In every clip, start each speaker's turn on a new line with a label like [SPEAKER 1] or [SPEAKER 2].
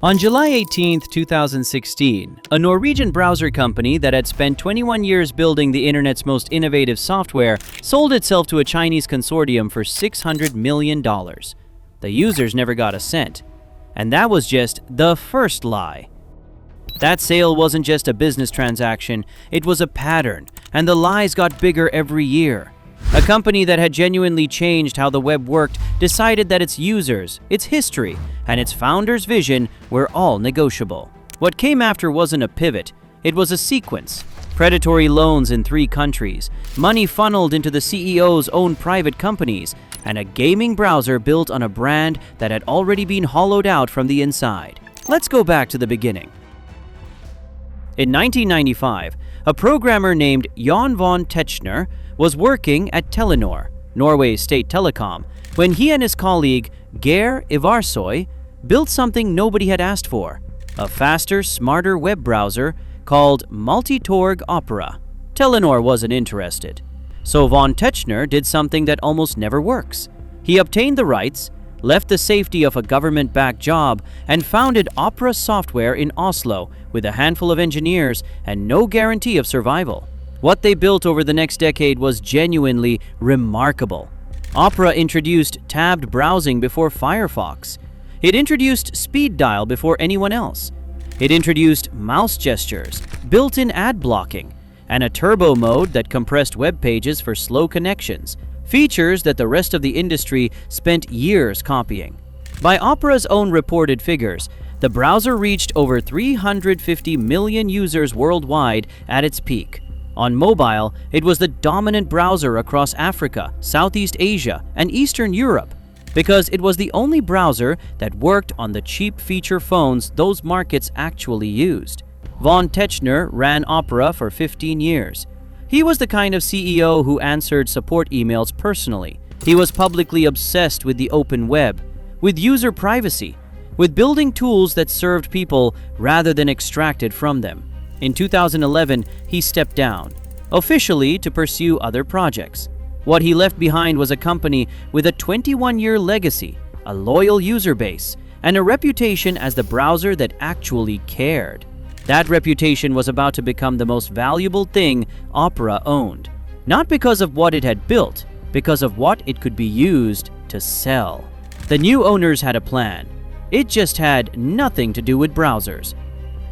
[SPEAKER 1] On July 18, 2016, a Norwegian browser company that had spent 21 years building the internet's most innovative software sold itself to a Chinese consortium for $600 million. The users never got a cent. And that was just the first lie. That sale wasn't just a business transaction, it was a pattern, and the lies got bigger every year. A company that had genuinely changed how the web worked decided that its users, its history, and its founder's vision were all negotiable. What came after wasn't a pivot, it was a sequence. Predatory loans in 3 countries, money funneled into the CEO's own private companies, and a gaming browser built on a brand that had already been hollowed out from the inside. Let's go back to the beginning. In 1995, a programmer named Jon von Tetzchner was working at Telenor, Norway's state telecom, when he and his colleague Geir Ivarsøy built something nobody had asked for, a faster, smarter web browser called Multitorg Opera. Telenor wasn't interested. So von Tetzchner did something that almost never works. He obtained the rights, left the safety of a government-backed job, and founded Opera Software in Oslo with a handful of engineers and no guarantee of survival. What they built over the next decade was genuinely remarkable. Opera introduced tabbed browsing before Firefox. It introduced speed dial before anyone else. It introduced mouse gestures, built-in ad blocking, and a turbo mode that compressed web pages for slow connections, features that the rest of the industry spent years copying. By Opera's own reported figures, the browser reached over 350 million users worldwide at its peak. On mobile, it was the dominant browser across Africa, Southeast Asia, and Eastern Europe, because it was the only browser that worked on the cheap feature phones those markets actually used. Von Tetzchner ran Opera for 15 years. He was the kind of CEO who answered support emails personally. He was publicly obsessed with the open web, with user privacy, with building tools that served people rather than extracted from them. In 2011, he stepped down, officially to pursue other projects. What he left behind was a company with a 21-year legacy, a loyal user base, and a reputation as the browser that actually cared. That reputation was about to become the most valuable thing Opera owned, not because of what it had built, because of what it could be used to sell. The new owners had a plan. It just had nothing to do with browsers.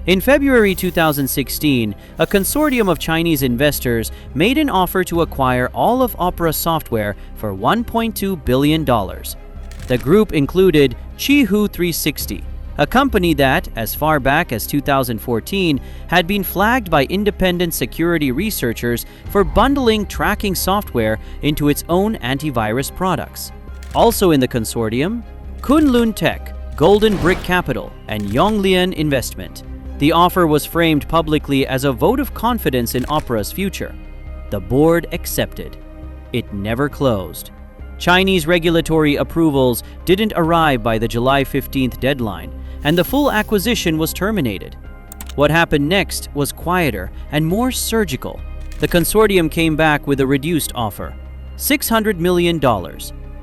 [SPEAKER 1] In February 2016, a consortium of Chinese investors made an offer to acquire all of Opera Software for $1.2 billion. The group included Qihoo 360, a company that, as far back as 2014, had been flagged by independent security researchers for bundling tracking software into its own antivirus products. Also in the consortium, Kunlun Tech, Golden Brick Capital, and Yonglian Investment. The offer was framed publicly as a vote of confidence in Opera's future. The board accepted. It never closed. Chinese regulatory approvals didn't arrive by the July 15th deadline, and the full acquisition was terminated. What happened next was quieter and more surgical. The consortium came back with a reduced offer, $600 million,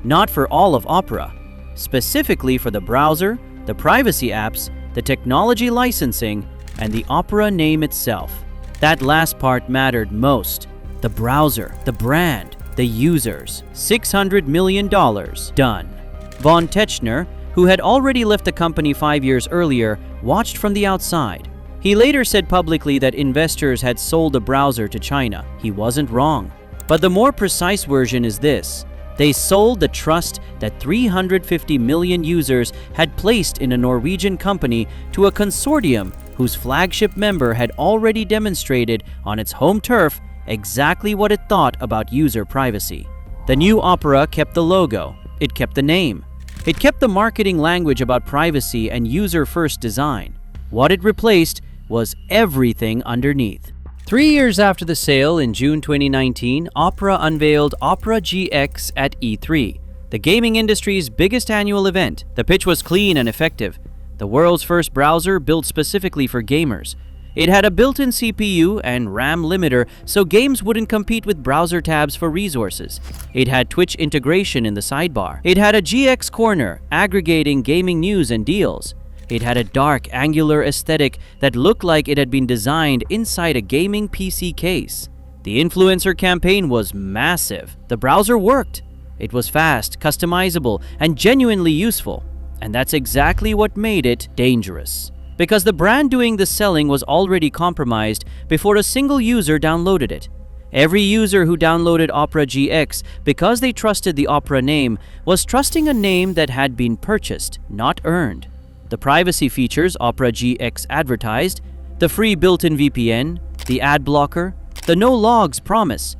[SPEAKER 1] not for all of Opera, specifically for the browser, the privacy apps, the technology licensing, and the Opera name itself. That last part mattered most. The browser, the brand, the users. $600 million done. Von Tetzchner, who had already left the company 5 years earlier, watched from the outside. He later said publicly that investors had sold the browser to China. He wasn't wrong. But the more precise version is this. They sold the trust that 350 million users had placed in a Norwegian company to a consortium whose flagship member had already demonstrated on its home turf exactly what it thought about user privacy. The new Opera kept the logo, it kept the name, it kept the marketing language about privacy and user-first design. What it replaced was everything underneath. 3 years after the sale, in June 2019, Opera unveiled Opera GX at E3, the gaming industry's biggest annual event. The pitch was clean and effective. The world's first browser built specifically for gamers. It had a built-in CPU and RAM limiter so games wouldn't compete with browser tabs for resources. It had Twitch integration in the sidebar. It had a GX corner aggregating gaming news and deals. It had a dark, angular aesthetic that looked like it had been designed inside a gaming PC case. The influencer campaign was massive. The browser worked. It was fast, customizable, and genuinely useful. And that's exactly what made it dangerous. Because the brand doing the selling was already compromised before a single user downloaded it. Every user who downloaded Opera GX because they trusted the Opera name was trusting a name that had been purchased, not earned. The privacy features Opera GX advertised, the free built-in VPN, the ad blocker, the no logs promise,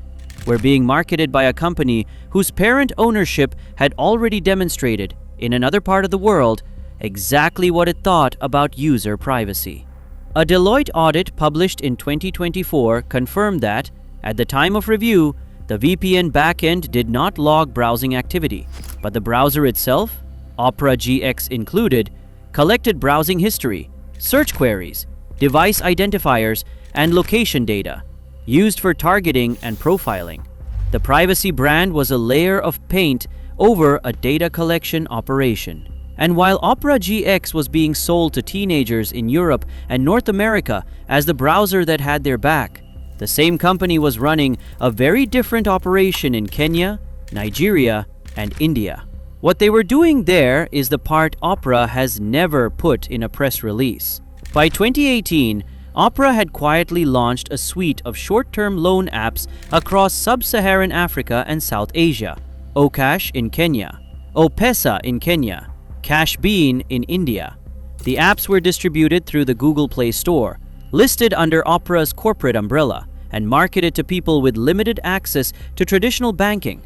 [SPEAKER 1] were being marketed by a company whose parent ownership had already demonstrated, in another part of the world, exactly what it thought about user privacy. A Deloitte audit published in 2024 confirmed that, at the time of review, the VPN backend did not log browsing activity, but the browser itself, Opera GX included, collected browsing history, search queries, device identifiers, and location data, used for targeting and profiling. The privacy brand was a layer of paint over a data collection operation. And while Opera GX was being sold to teenagers in Europe and North America as the browser that had their back, the same company was running a very different operation in Kenya, Nigeria, and India. What they were doing there is the part Opera has never put in a press release. By 2018, Opera had quietly launched a suite of short-term loan apps across sub-Saharan Africa and South Asia. Okash in Kenya, Opesa in Kenya, Cashbean in India. The apps were distributed through the Google Play Store, listed under Opera's corporate umbrella, and marketed to people with limited access to traditional banking.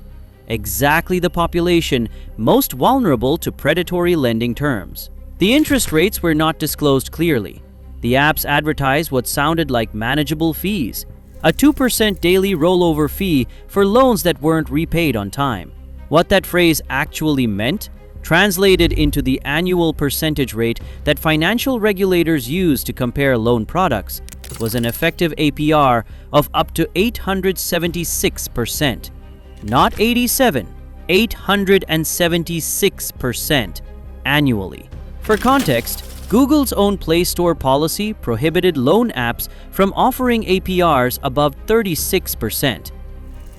[SPEAKER 1] Exactly the population most vulnerable to predatory lending terms. The interest rates were not disclosed clearly. The apps advertised what sounded like manageable fees, a 2% daily rollover fee for loans that weren't repaid on time. What that phrase actually meant, translated into the annual percentage rate that financial regulators use to compare loan products, was an effective APR of up to 876%. Not 87, 876% annually. For context, Google's own Play Store policy prohibited loan apps from offering APRs above 36%.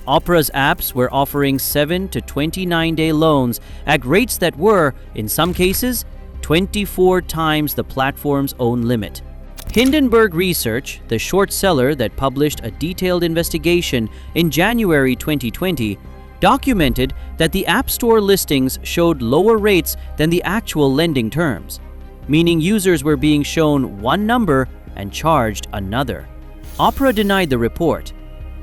[SPEAKER 1] Opera's apps were offering 7 to 29-day loans at rates that were, in some cases, 24 times the platform's own limit. Hindenburg Research, the short seller that published a detailed investigation in January 2020, documented that the App Store listings showed lower rates than the actual lending terms, meaning users were being shown one number and charged another. Opera denied the report.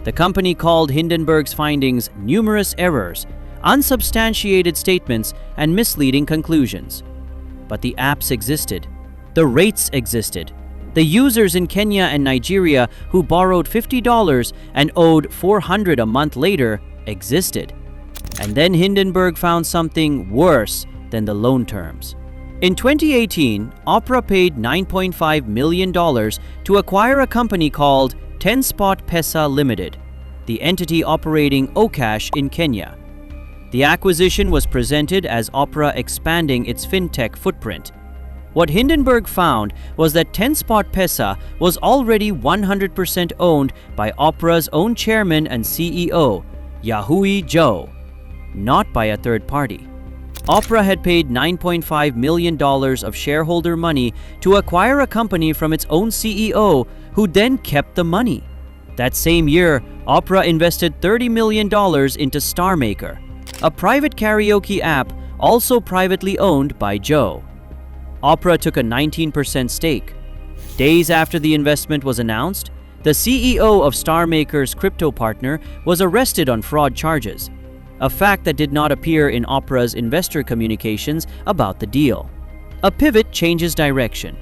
[SPEAKER 1] The company called Hindenburg's findings numerous errors, unsubstantiated statements, and misleading conclusions. But the apps existed. The rates existed. The users in Kenya and Nigeria who borrowed $50 and owed $400 a month later existed. And then Hindenburg found something worse than the loan terms. In 2018, Opera paid $9.5 million to acquire a company called 10spot Pesa Limited, the entity operating Okash in Kenya. The acquisition was presented as Opera expanding its fintech footprint. What Hindenburg found was that 10spot Pesa was already 100% owned by Opera's own chairman and CEO, Yahui Zhou, not by a third party. Opera had paid $9.5 million of shareholder money to acquire a company from its own CEO, who then kept the money. That same year, Opera invested $30 million into StarMaker, a private karaoke app also privately owned by Zhou. Opera took a 19% stake. Days after the investment was announced, the CEO of StarMaker's crypto partner was arrested on fraud charges, a fact that did not appear in Opera's investor communications about the deal. A pivot changes direction.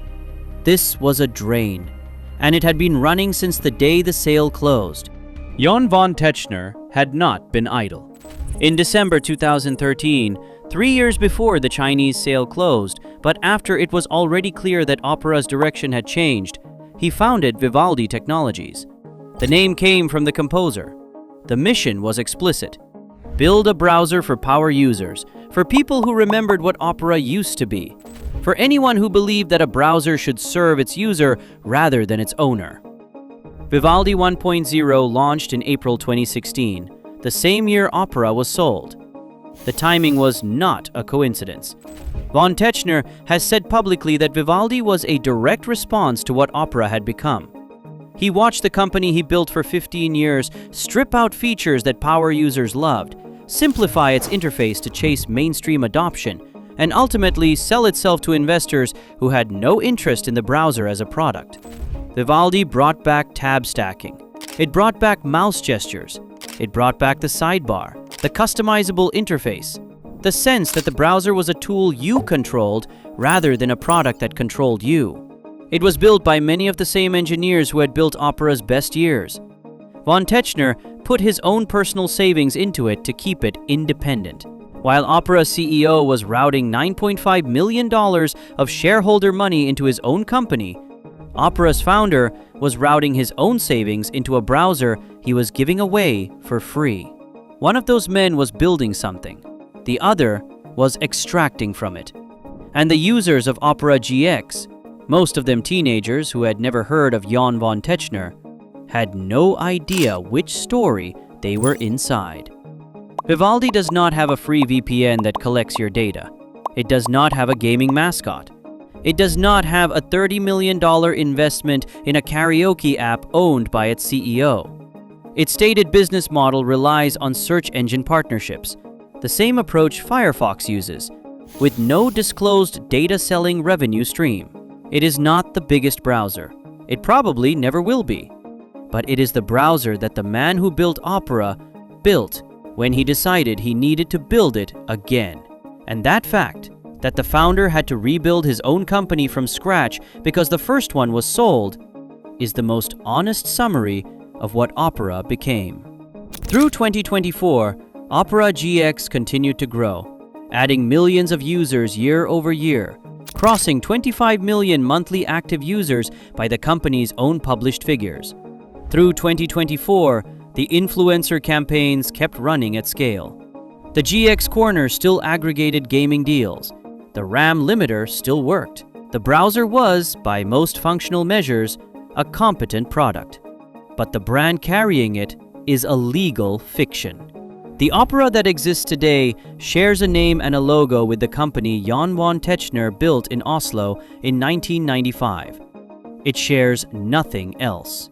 [SPEAKER 1] This was a drain, and it had been running since the day the sale closed. Jon von Tetzchner had not been idle. In December 2013, 3 years before the Chinese sale closed, but after it was already clear that Opera's direction had changed, he founded Vivaldi Technologies. The name came from the composer. The mission was explicit: build a browser for power users, for people who remembered what Opera used to be. for anyone who believed that a browser should serve its user rather than its owner. Vivaldi 1.0 launched in April 2016, the same year Opera was sold. The timing was not a coincidence. Von Tetzchner has said publicly that Vivaldi was a direct response to what Opera had become. He watched the company he built for 15 years strip out features that power users loved, simplify its interface to chase mainstream adoption, and ultimately sell itself to investors who had no interest in the browser as a product. Vivaldi brought back tab stacking. It brought back mouse gestures. It brought back the sidebar, the customizable interface, the sense that the browser was a tool you controlled rather than a product that controlled you. It was built by many of the same engineers who had built Opera's best years. Von Tetzchner put his own personal savings into it to keep it independent. While Opera CEO was routing $9.5 million of shareholder money into his own company, Opera's founder was routing his own savings into a browser he was giving away for free. One of those men was building something. The other was extracting from it. And the users of Opera GX, most of them teenagers who had never heard of Jon von Tetzchner, had no idea which story they were inside. Vivaldi does not have a free VPN that collects your data. It does not have a gaming mascot. It does not have a $30 million investment in a karaoke app owned by its CEO. Its stated business model relies on search engine partnerships, the same approach Firefox uses, with no disclosed data-selling revenue stream. It is not the biggest browser. It probably never will be. But it is the browser that the man who built Opera built when he decided he needed to build it again. And that fact, that the founder had to rebuild his own company from scratch because the first one was sold, is the most honest summary of what Opera became. Through 2024, Opera GX continued to grow, adding millions of users year over year, crossing 25 million monthly active users by the company's own published figures. Through 2024, the influencer campaigns kept running at scale. The GX Corner still aggregated gaming deals. The RAM limiter still worked. The browser was, by most functional measures, a competent product. But the brand carrying it is a legal fiction. The Opera that exists today shares a name and a logo with the company Jon von Tetzchner built in Oslo in 1995. It shares nothing else.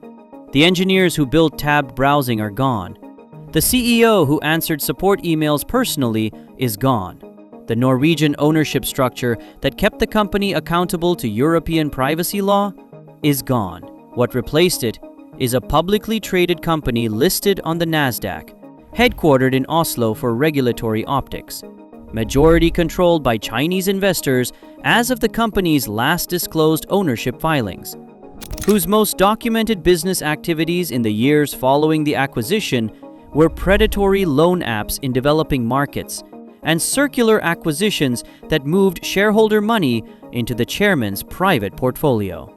[SPEAKER 1] The engineers who built tabbed browsing are gone. The CEO who answered support emails personally is gone. The Norwegian ownership structure that kept the company accountable to European privacy law is gone. What replaced it is a publicly traded company listed on the Nasdaq, headquartered in Oslo for regulatory optics, majority controlled by Chinese investors as of the company's last disclosed ownership filings, whose most documented business activities in the years following the acquisition were predatory loan apps in developing markets and circular acquisitions that moved shareholder money into the chairman's private portfolio.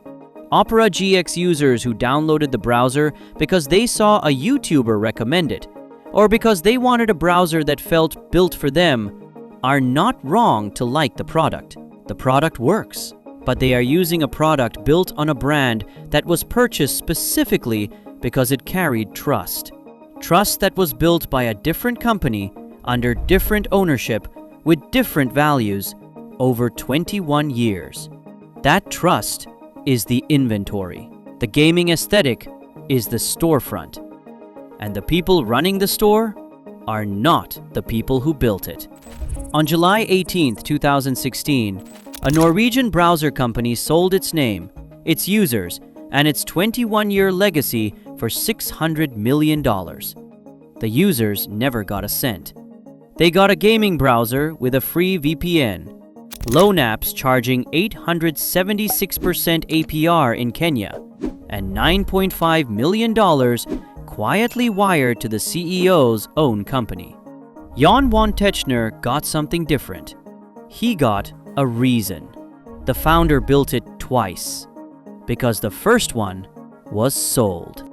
[SPEAKER 1] Opera GX users who downloaded the browser because they saw a YouTuber recommend it, or because they wanted a browser that felt built for them, are not wrong to like the product. The product works, but they are using a product built on a brand that was purchased specifically because it carried trust. Trust that was built by a different company under different ownership with different values over 21 years. That trust is the inventory. The gaming aesthetic is the storefront. And the people running the store are not the people who built it. On July 18, 2016, a Norwegian browser company sold its name, its users, and its 21-year legacy for $600 million. The users never got a cent. They got a gaming browser with a free VPN, loan apps charging 876% APR in Kenya, and $9.5 million quietly wired to the CEO's own company. Jon von Tetzchner got something different. He got a reason. The founder built it twice, because the first one was sold.